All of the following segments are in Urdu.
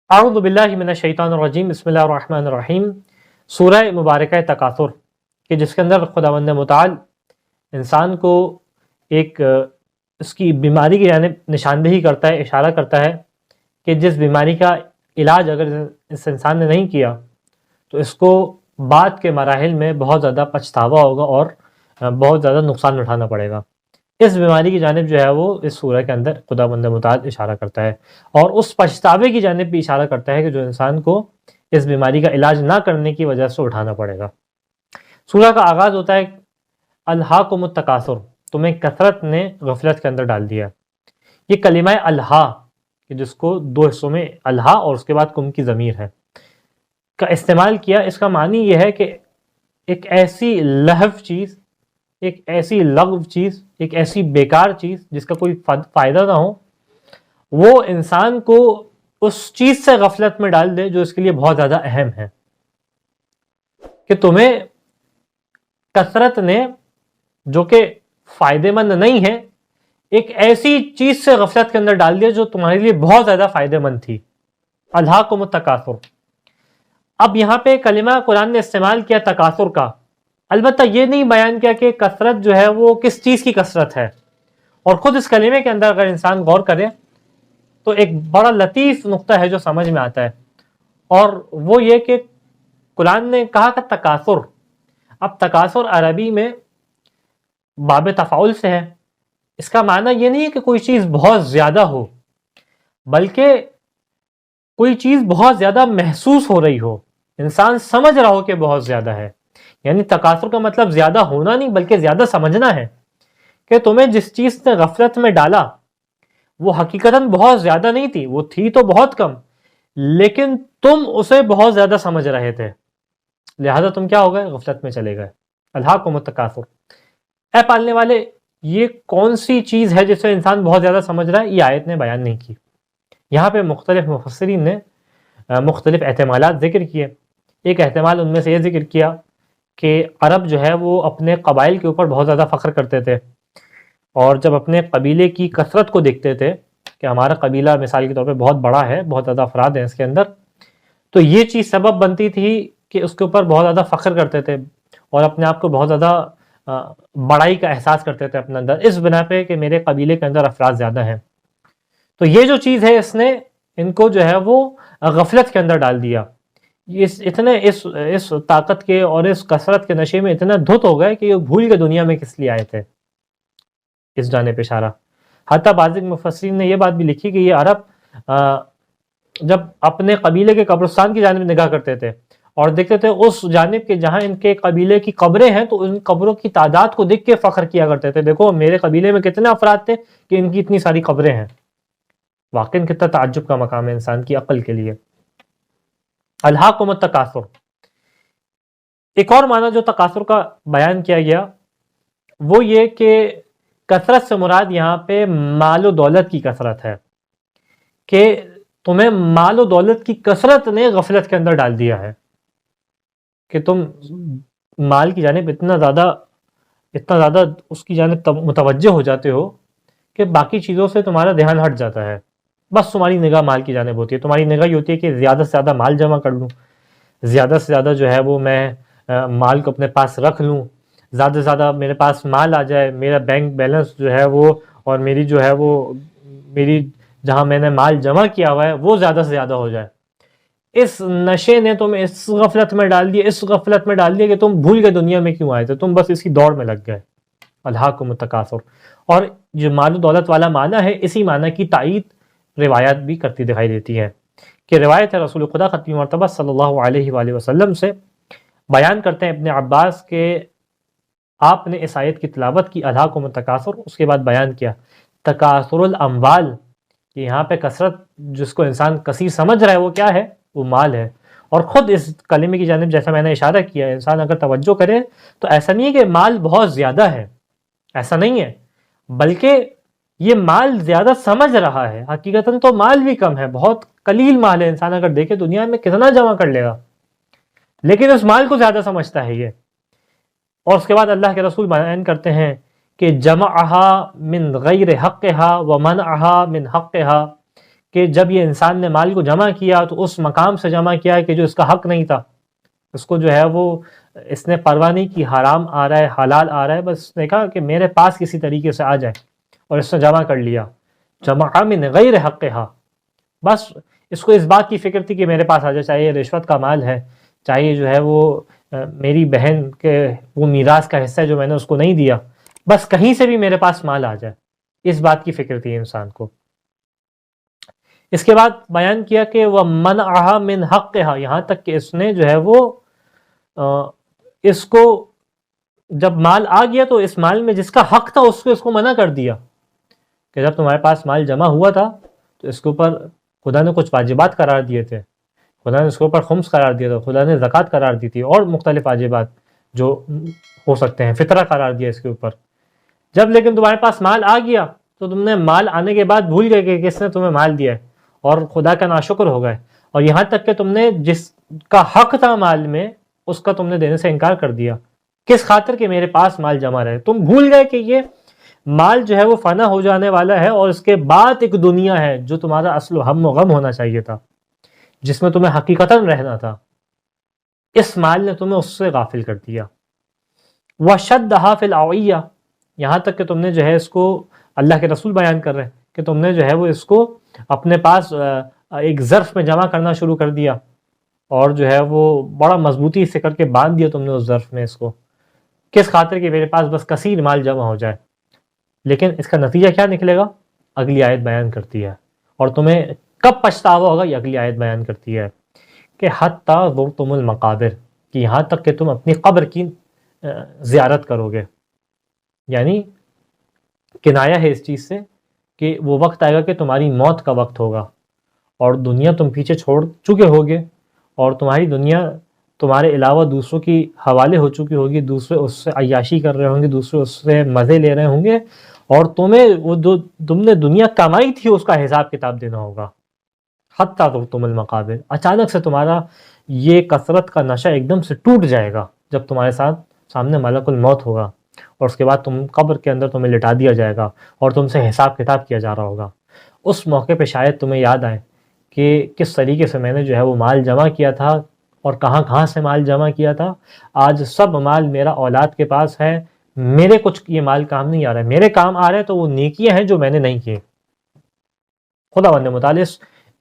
اعوذ باللہ من الشیطان الرجیم بسم اللہ الرحمن الرحیم۔ سورہ مبارکہ تکاثر کہ جس کے اندر خداوند متعال انسان کو ایک اس کی بیماری کی جانب نشاندہی کرتا ہے، اشارہ کرتا ہے کہ جس بیماری کا علاج اگر اس انسان نے نہیں کیا تو اس کو بعد کے مراحل میں بہت زیادہ پچھتاوا ہوگا اور بہت زیادہ نقصان اٹھانا پڑے گا۔ اس بیماری کی جانب جو ہے وہ اس سورہ کے اندر خداوند متعال اشارہ کرتا ہے اور اس پچھتاوے کی جانب بھی اشارہ کرتا ہے کہ جو انسان کو اس بیماری کا علاج نہ کرنے کی وجہ سے اٹھانا پڑے گا۔ سورہ کا آغاز ہوتا ہے الہاکم التکاثر، تمہیں کثرت نے غفلت کے اندر ڈال دیا۔ یہ کلمہ الہا کہ جس کو دو حصوں میں الہا اور اس کے بعد کم کی ضمیر ہے کا استعمال کیا، اس کا معنی یہ ہے کہ ایک ایسی لہو چیز، ایک ایسی لغو چیز، ایک ایسی بیکار چیز جس کا کوئی فائدہ نہ ہو، وہ انسان کو اس چیز سے غفلت میں ڈال دے جو اس کے لیے بہت زیادہ اہم ہے۔ کہ تمہیں کثرت نے جو کہ فائدے مند نہیں ہے، ایک ایسی چیز سے غفلت کے اندر ڈال دیا جو تمہارے لیے بہت زیادہ فائدے مند تھی۔ الہاکم التکاثر۔ اب یہاں پہ کلمہ قرآن نے استعمال کیا تکاثر کا، البتہ یہ نہیں بیان کیا کہ کثرت جو ہے وہ کس چیز کی کثرت ہے، اور خود اس کلمے کے اندر اگر انسان غور کرے تو ایک بڑا لطیف نقطہ ہے جو سمجھ میں آتا ہے، اور وہ یہ کہ قرآن نے کہا کہ تکاثر۔ اب تکاثر عربی میں باب تفاعل سے ہے، اس کا معنی یہ نہیں ہے کہ کوئی چیز بہت زیادہ ہو، بلکہ کوئی چیز بہت زیادہ محسوس ہو رہی ہو، انسان سمجھ رہا ہو کہ بہت زیادہ ہے۔ یعنی تکاثر کا مطلب زیادہ ہونا نہیں بلکہ زیادہ سمجھنا ہے کہ تمہیں جس چیز نے غفلت میں ڈالا وہ حقیقتاً بہت زیادہ نہیں تھی، وہ تھی تو بہت کم، لیکن تم اسے بہت زیادہ سمجھ رہے تھے، لہذا تم کیا ہو گئے؟ غفلت میں چلے گئے۔ الہاکم التکاثر۔ اے پالنے والے، یہ کون سی چیز ہے جسے انسان بہت زیادہ سمجھ رہا ہے؟ یہ آیت نے بیان نہیں کی۔ یہاں پہ مختلف مفسرین نے مختلف احتمالات ذکر کیے۔ ایک احتمال ان میں سے یہ ذکر کیا کہ عرب جو ہے وہ اپنے قبائل کے اوپر بہت زیادہ فخر کرتے تھے، اور جب اپنے قبیلے کی کثرت کو دیکھتے تھے کہ ہمارا قبیلہ مثال کے طور پہ بہت بڑا ہے، بہت زیادہ افراد ہیں اس کے اندر، تو یہ چیز سبب بنتی تھی کہ اس کے اوپر بہت زیادہ فخر کرتے تھے اور اپنے آپ کو بہت زیادہ بڑائی کا احساس کرتے تھے اپنے اندر، اس بنا پہ کہ میرے قبیلے کے اندر افراد زیادہ ہیں۔ تو یہ جو چیز ہے اس نے ان کو جو ہے وہ غفلت کے اندر ڈال دیا۔ اس طاقت کے اور اس کثرت کے نشے میں اتنا دھت ہو گئے کہ یہ بھول کے دنیا میں کس لیے آئے تھے، اس جانب اشارہ۔ حتیٰ بعض مفسرین نے یہ بات بھی لکھی کہ یہ عرب جب اپنے قبیلے کے قبرستان کی جانب نگاہ کرتے تھے اور دیکھتے تھے اس جانب کے جہاں ان کے قبیلے کی قبریں ہیں، تو ان قبروں کی تعداد کو دیکھ کے فخر کیا کرتے تھے، دیکھو میرے قبیلے میں کتنے افراد تھے کہ ان کی اتنی ساری قبریں ہیں۔ واقعاً کتنا تعجب کا مقام ہے انسان کی عقل کے لیے۔ الہاکم التکاثر۔ ایک اور معنی جو تکاثر کا بیان کیا گیا وہ یہ کہ کثرت سے مراد یہاں پہ مال و دولت کی کثرت ہے، کہ تمہیں مال و دولت کی کثرت نے غفلت کے اندر ڈال دیا ہے کہ تم مال کی جانب اتنا زیادہ اس کی جانب متوجہ ہو جاتے ہو کہ باقی چیزوں سے تمہارا دھیان ہٹ جاتا ہے، بس تمہاری نگاہ مال کی جانب ہوتی ہے، تمہاری نگاہ یہ ہوتی ہے کہ زیادہ سے زیادہ مال جمع کر لوں، زیادہ سے زیادہ جو ہے وہ میں مال کو اپنے پاس رکھ لوں، زیادہ سے زیادہ میرے پاس مال آ جائے، میرا بینک بیلنس جو ہے وہ اور میری جو ہے وہ میری جہاں میں نے مال جمع کیا ہوا ہے وہ زیادہ سے زیادہ ہو جائے۔ اس نشے نے تم اس غفلت میں ڈال دیا کہ تم بھول گئے دنیا میں کیوں آئے تھے، تم بس اسی دوڑ میں لگ گئے۔ الہاکم التکاثر۔ اور جو مال و دولت والا معنی ہے، اسی معنی کی تائید روایات بھی کرتی دکھائی دیتی ہے، کہ روایت ہے رسول خدا ختم مرتبہ صلی اللہ علیہ وآلہ وسلم سے بیان کرتے ہیں ابن عباس کے آپ نے اس آیت کی تلاوت کی الہاکم التکاثر، اس کے بعد بیان کیا تکاثر الاموال، کہ یہاں پہ کثرت جس کو انسان کثیر سمجھ رہا ہے وہ کیا ہے؟ وہ مال ہے۔ اور خود اس کلمے کی جانب جیسا میں نے اشارہ کیا، انسان اگر توجہ کرے تو ایسا نہیں ہے کہ مال بہت زیادہ ہے، ایسا نہیں ہے، بلکہ یہ مال زیادہ سمجھ رہا ہے، حقیقتاً تو مال بھی کم ہے، بہت قلیل مال ہے، انسان اگر دیکھے دنیا میں کتنا جمع کر لے گا، لیکن اس مال کو زیادہ سمجھتا ہے یہ۔ اور اس کے بعد اللہ کے رسول بیان کرتے ہیں کہ جمعہا من غیر حقہا ومنعہا من حقہا، کہ جب یہ انسان نے مال کو جمع کیا تو اس مقام سے جمع کیا کہ جو اس کا حق نہیں تھا. اس کو جو ہے وہ اس نے پرواہ نہیں کی حرام آ رہا ہے حلال آ رہا ہے، بس اس نے کہا کہ میرے پاس کسی طریقے سے آ جائے، اور اس نے جمع کر لیا. جمع من غیر حقها، بس اس کو اس بات کی فکر تھی کہ میرے پاس آ جائے، چاہے یہ رشوت کا مال ہے، چاہے جو ہے وہ میری بہن کے وہ میراث کا حصہ ہے جو میں نے اس کو نہیں دیا، بس کہیں سے بھی میرے پاس مال آ جائے، اس بات کی فکر تھی انسان کو. اس کے بعد بیان کیا کہ وہ منعها من حقها، یہاں تک کہ اس نے جو ہے وہ اس کو جب مال آ گیا تو اس مال میں جس کا حق تھا اس کو منع کر دیا کہ جب تمہارے پاس مال جمع ہوا تھا تو اس کے اوپر خدا نے کچھ واجبات قرار دیے تھے، خدا نے اس کے اوپر خمس قرار دیا تھا، خدا نے زکوٰۃ قرار دی تھی اور مختلف واجبات جو ہو سکتے ہیں، فطرہ قرار دیا اس کے اوپر. جب لیکن تمہارے پاس مال آ گیا تو تم نے مال آنے کے بعد بھول گئے کہ کس نے تمہیں مال دیا ہے اور خدا کا ناشکر ہو گئے، اور یہاں تک کہ تم نے جس کا حق تھا مال میں اس کا تم نے دینے سے انکار کر دیا. کس خاطر کہ میرے پاس مال جمع رہے، تم بھول گئے کہ یہ مال جو ہے وہ فنا ہو جانے والا ہے، اور اس کے بعد ایک دنیا ہے جو تمہارا اصل و ہم و غم ہونا چاہیے تھا، جس میں تمہیں حقیقتاً رہنا تھا. اس مال نے تمہیں اس سے غافل کر دیا. وَشَدَّهَا فِي الْأَوْعِيَّةِ، یہاں تک کہ تم نے جو ہے اس کو، اللہ کے رسول بیان کر رہے ہیں کہ تم نے جو ہے وہ اس کو اپنے پاس ایک ظرف میں جمع کرنا شروع کر دیا، اور جو ہے وہ بڑا مضبوطی سے کر کے باندھ دیا تم نے اس ظرف میں اس کو. کس خاطر کہ میرے پاس بس کثیر مال جمع ہو جائے. لیکن اس کا نتیجہ کیا نکلے گا اگلی آیت بیان کرتی ہے، اور تمہیں کب پچھتاوا ہوگا یہ اگلی آیت بیان کرتی ہے کہ حتی زرتم المقابر، کہ یہاں تک کہ تم اپنی قبر کی زیارت کرو گے. یعنی کنایا ہے اس چیز سے کہ وہ وقت آئے گا کہ تمہاری موت کا وقت ہوگا، اور دنیا تم پیچھے چھوڑ چکے ہوگے، اور تمہاری دنیا تمہارے علاوہ دوسروں کی حوالے ہو چکی ہوگی، دوسرے اس سے عیاشی کر رہے ہوں گے، دوسرے اس سے مزے لے رہے ہوں گے، اور تمہیں وہ جو تم نے دنیا کمائی تھی اس کا حساب کتاب دینا ہوگا. حتیٰ تم المقابر، اچانک سے تمہارا یہ کثرت کا نشہ ایک دم سے ٹوٹ جائے گا جب تمہارے ساتھ سامنے ملک الموت ہوگا، اور اس کے بعد تم قبر کے اندر تمہیں لٹا دیا جائے گا اور تم سے حساب کتاب کیا جا رہا ہوگا. اس موقع پہ شاید تمہیں یاد آئے کہ کس طریقے سے میں نے جو ہے وہ مال جمع کیا تھا اور کہاں کہاں سے مال جمع کیا تھا. آج سب مال میرا اولاد کے پاس ہے، میرے کچھ یہ مال کام نہیں آ رہا ہے، میرے کام آ رہے تو وہ نیکیاں ہیں جو میں نے نہیں کی. خداوند متعال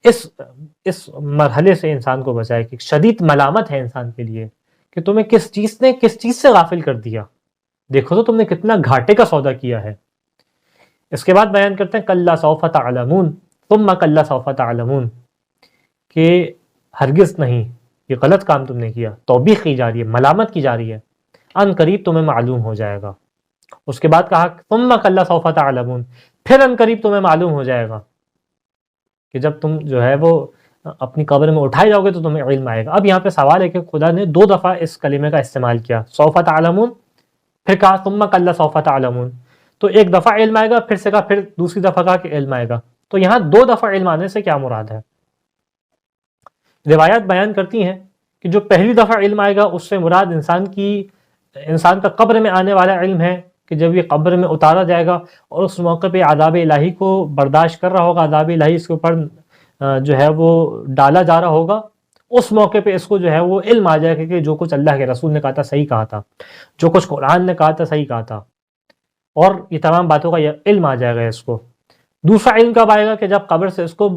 اس مرحلے سے انسان کو بچائے کہ شدید ملامت ہے انسان کے لیے کہ تمہیں کس چیز سے غافل کر دیا. دیکھو تو تم نے کتنا گھاٹے کا سودا کیا ہے. اس کے بعد بیان کرتے ہیں کلا سوف تعلمون ثم کلا سوف تعلمون، کہ ہرگز نہیں، یہ غلط کام تم نے کیا، توبیخ کی جا رہی ہے، ملامت کی جا رہی ہے، ان قریب تمہیں معلوم ہو جائے گا. اس کے بعد کہا ثم کلا سوف تعلمون، پھر ان قریب تمہیں معلوم ہو جائے گا کہ جب تم جو ہے وہ اپنی قبر میں اٹھائے جاؤ گے تو تمہیں علم آئے گا. اب یہاں پہ سوال ہے کہ خدا نے 2 دفعہ اس کلمے کا استعمال کیا، سوف تعلمون، پھر کہا ثم کلا سوف تعلمون، تو ایک دفعہ علم آئے گا، پھر سے کہا، پھر دوسری دفعہ کہا کہ علم آئے گا. تو یہاں 2 دفعہ علم آنے سے کیا مراد ہے؟ روایات بیان کرتی ہیں کہ جو پہلی دفعہ علم آئے گا اس سے مراد انسان کا قبر میں آنے والا علم ہے، کہ جب یہ قبر میں اتارا جائے گا اور اس موقع پہ عذاب الہی کو برداشت کر رہا ہوگا، عذاب الہی اس کے اوپر جو ہے وہ ڈالا جا رہا ہوگا، اس موقع پہ اس کو جو ہے وہ علم آ جائے گا کہ جو کچھ اللہ کے رسول نے کہا تھا صحیح کہا تھا، جو کچھ قرآن نے کہا تھا صحیح کہا تھا، اور یہ تمام باتوں کا یہ علم آ جائے گا اس کو. دوسرا علم کب آئے گا؟ کہ جب قبر سے اس کو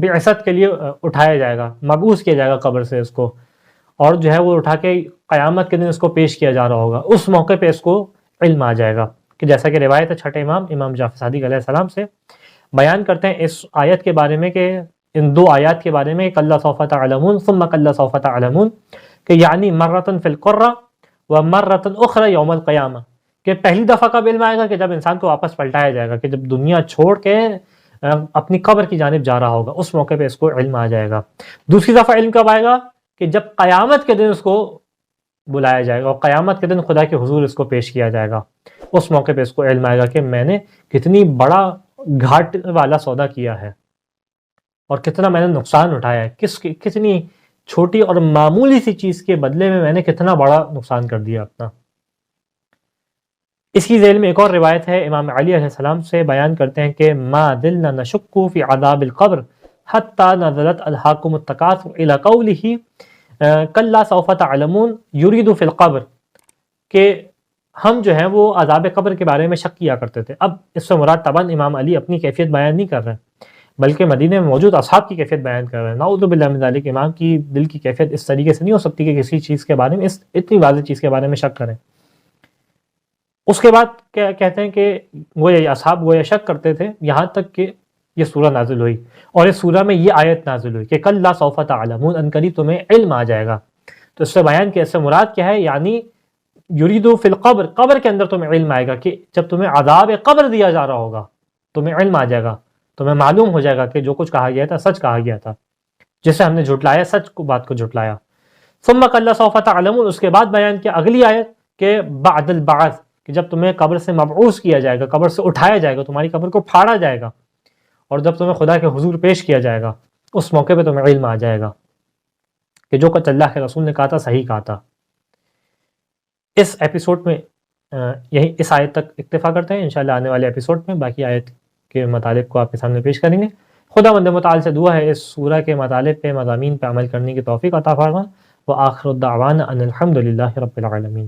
بعثت کے لیے اٹھایا جائے گا، مبعوث کیا جائے گا قبر سے اس کو، اور جو ہے وہ اٹھا کے قیامت کے دن اس کو پیش کیا جا رہا ہوگا. اس موقع پہ اس کو علم آ جائے گا، کہ جیسا کہ روایت ہے چھٹے امام جعفر صادق علیہ السلام سے بیان کرتے ہیں اس آیت کے بارے میں، کہ ان 2 آیات کے بارے میں، کلا سوف تعلمون ثم کلا سوف تعلمون، کہ یعنی مرتن فی القرہ و مرتن اخرى یوم القیامہ، کہ پہلی دفعہ کب علم آئے گا؟ کہ جب انسان کو واپس پلٹایا جائے گا، کہ جب دنیا چھوڑ کے اپنی قبر کی جانب جا رہا ہوگا، اس موقع پہ اس کو علم آ جائے گا. دوسری دفعہ علم کب آئے گا؟ کہ جب قیامت کے دن اس کو بلایا جائے گا اور قیامت کے دن خدا کے حضور اس کو پیش کیا جائے گا. اس موقع پہ اس کو علم آئے گا کہ میں نے کتنی بڑا گھاٹ والا سودا کیا ہے اور کتنا میں نے نقصان اٹھایا ہے، کتنی چھوٹی اور معمولی سی چیز کے بدلے میں نے کتنا بڑا نقصان کر دیا اپنا. اس کی ذیل میں ایک اور روایت ہے، امام علی علیہ السلام سے بیان کرتے ہیں کہ ما دلنا نشک فی عذاب القبر حتی نزلت الہاکم التکاثر الی قولہ کلا سوف تعلمون یرید فی القبر، کہ ہم جو ہیں وہ عذاب قبر کے بارے میں شک کیا کرتے تھے۔ اب اس سے مراد طبعاً امام علی اپنی کیفیت بیان نہیں کر رہے ہیں، بلکہ مدینے میں موجود اصحاب کی کیفیت بیان کر رہے ہیں۔ نعوذ باللہ من ذالک، امام کی دل کی کیفیت اس طریقے سے نہیں ہو سکتی کہ کسی چیز کے بارے میں اتنی واضح چیز کے بارے میں شک کریں۔ اس کے بعد کیا کہتے ہیں کہ وہ اصحاب گویا شک کرتے تھے، یہاں تک کہ یہ سورہ نازل ہوئی، اور اس سورہ میں یہ آیت نازل ہوئی کہ کلا سوف تعلمون، ان قریب تمہیں علم آ جائے گا۔ تو اس سے بیان کہ اس سے مراد کیا ہے، یعنی یریدو فی القبر، قبر کے اندر تمہیں علم آئے گا، کہ جب تمہیں عذاب قبر دیا جا رہا ہوگا تمہیں علم آ جائے گا، تمہیں معلوم ہو جائے گا کہ جو کچھ کہا گیا تھا سچ کہا گیا تھا، جسے ہم نے جھٹلایا، سچ کو بات کو جھٹلایا۔ ثم کلا سوف تعلمون، اس کے بعد بیان کیا اگلی آیت کہ بعد البعث، کہ جب تمہیں قبر سے مبعوث کیا جائے گا، قبر سے اٹھایا جائے گا، تمہاری قبر کو پھاڑا جائے گا، اور جب تمہیں خدا کے حضور پیش کیا جائے گا، اس موقع پہ تمہیں علم آ جائے گا کہ جو کچھ اللہ کے رسول نے کہا تھا صحیح کہا تھا۔ اس ایپیسوڈ میں یہی اس آیت تک اکتفا کرتے ہیں، انشاءاللہ آنے والے ایپیسوڈ میں باقی آیت کے مطالب کو آپ کے سامنے پیش کریں گے۔ خدا مند متعال سے دعا ہے اس سورہ کے مطالب پہ، مضامین پہ عمل کرنے کی توفیق عطا فرما۔ وآخر الدعوانا ان الحمد للہ رب العالمین۔